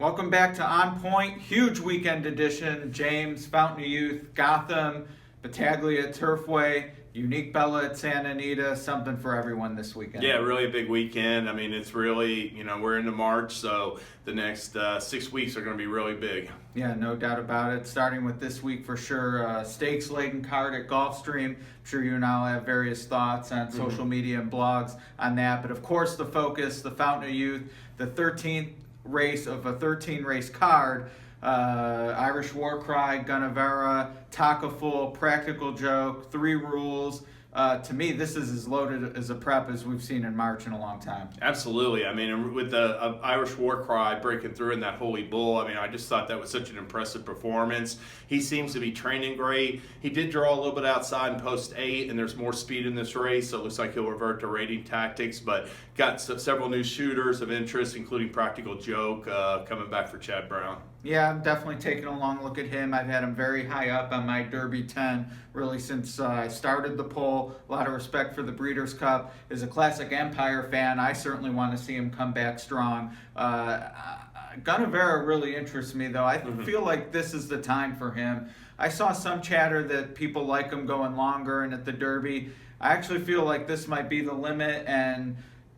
Welcome back to On Point, huge weekend edition. James, Fountain of Youth, Gotham, Battaglia, Turfway, Unique Bella at Santa Anita, something for everyone this weekend. Yeah, really a big weekend. I mean, it's really, we're into March, so the next 6 weeks are going to be really big. Yeah, no doubt about it. Starting with this week for sure, stakes-laden card at Gulfstream. I'm sure you and I will have various thoughts on social media and blogs on that. But of course, the focus, the Fountain of Youth, the 13th race of a 13-race card. Irish War Cry, Gunavera, Takaful, Practical Joke, 3 Rules. To me, this is as loaded as a prep as we've seen in March in a long time. Absolutely. I mean, with the Irish War Cry breaking through in that Holy Bull, I mean, I just thought that was such an impressive performance. He seems to be training great. He did draw a little bit outside in post 8, and there's more speed in this race, so it looks like he'll revert to rating tactics, but got several new shooters of interest, including Practical Joke coming back for Chad Brown. Yeah, I'm definitely taking a long look at him. I've had him very high up on my Derby 10 really since I started the poll. A lot of respect for the Breeders' Cup. As a classic Empire fan, I certainly want to see him come back strong. Gunavera really interests me, though. I feel like this is the time for him. I saw some chatter that people like him going longer and at the Derby. I actually feel like this might be the limit, and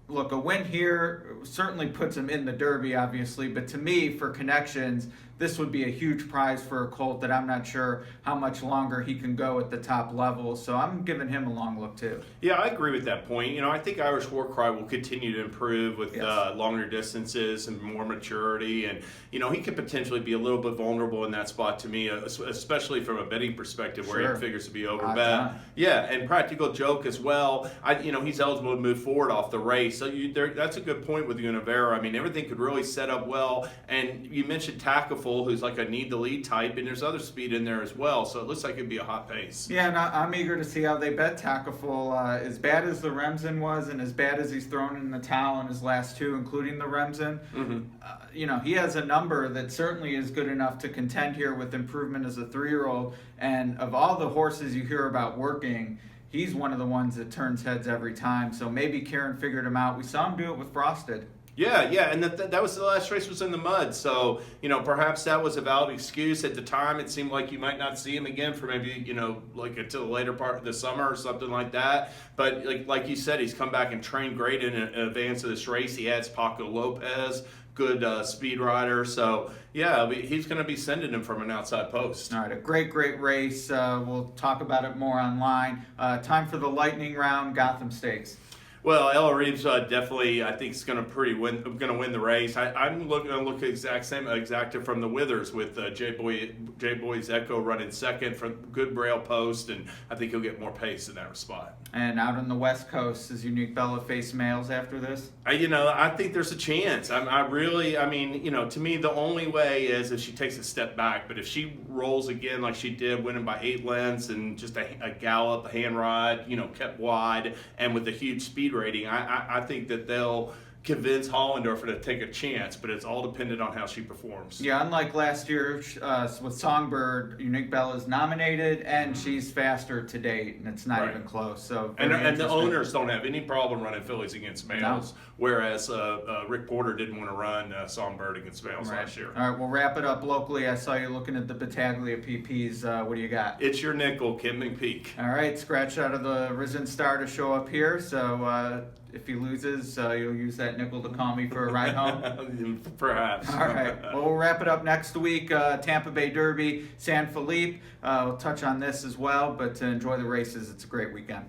look, a win here certainly puts him in the Derby, obviously, but to me, for connections, this would be a huge prize for a colt that I'm not sure how much longer he can go at the top level, so I'm giving him a long look too. Yeah, I agree with that point. I think Irish War Cry will continue to improve with longer distances and more maturity, and he could potentially be a little bit vulnerable in that spot to me, especially from a betting perspective where he figures to be overbet. Yeah, and Practical Joke as well. He's eligible to move forward off the race, so that's a good point with Gunavera. I mean, everything could really set up well, and you mentioned Takaful, who's like a need-to-lead type, and there's other speed in there as well, so it looks like it'd be a hot pace. Yeah, and I'm eager to see how they bet Takaful. As bad as the Remsen was, and as bad as he's thrown in the towel in his last 2, including the Remsen, he has a number that certainly is good enough to contend here with improvement as a 3-year-old, and of all the horses you hear about working, he's one of the ones that turns heads every time, so maybe Karen figured him out. We saw him do it with Frosted. Yeah, and that was the last race was in the mud, so perhaps that was a valid excuse at the time. It seemed like you might not see him again for maybe like until the later part of the summer or something like that. But like you said, he's come back and trained great in advance of this race. He adds Paco Lopez, good speed rider, so yeah, he's going to be sending him from an outside post. All right, a great race. We'll talk about it more online. Time for the lightning round, Gotham Stakes. Well, Areeb's definitely, I think, is going to win the race. I'm going to look exacta from the Withers with J Boy's Echo running second from good braille post, and I think he'll get more pace in that spot. And out on the West Coast, does Unique Bella face males after this? I think there's a chance. To me, the only way is if she takes a step back. But if she rolls again like she did, winning by 8 lengths and just a gallop, a hand ride, kept wide, and with a huge speed rating, I think that they'll convince Hollendorfer to take a chance, but it's all dependent on how she performs. Yeah, unlike last year with Songbird, Unique Bella's nominated, and she's faster to date, and it's not even close. So and the owners don't have any problem running fillies against males, whereas Rick Porter didn't want to run Songbird against males last year. All right, we'll wrap it up locally. I saw you looking at the Battaglia PPs. What do you got? It's your nickel, Kim McPeak. All right, scratch out of the Risen Star to show up here, so if he loses, you'll use that nickel to call me for a ride home? Perhaps. All right. Well, we'll wrap it up next week. Tampa Bay Derby, San Felipe. We'll touch on this as well, but to enjoy the races. It's a great weekend.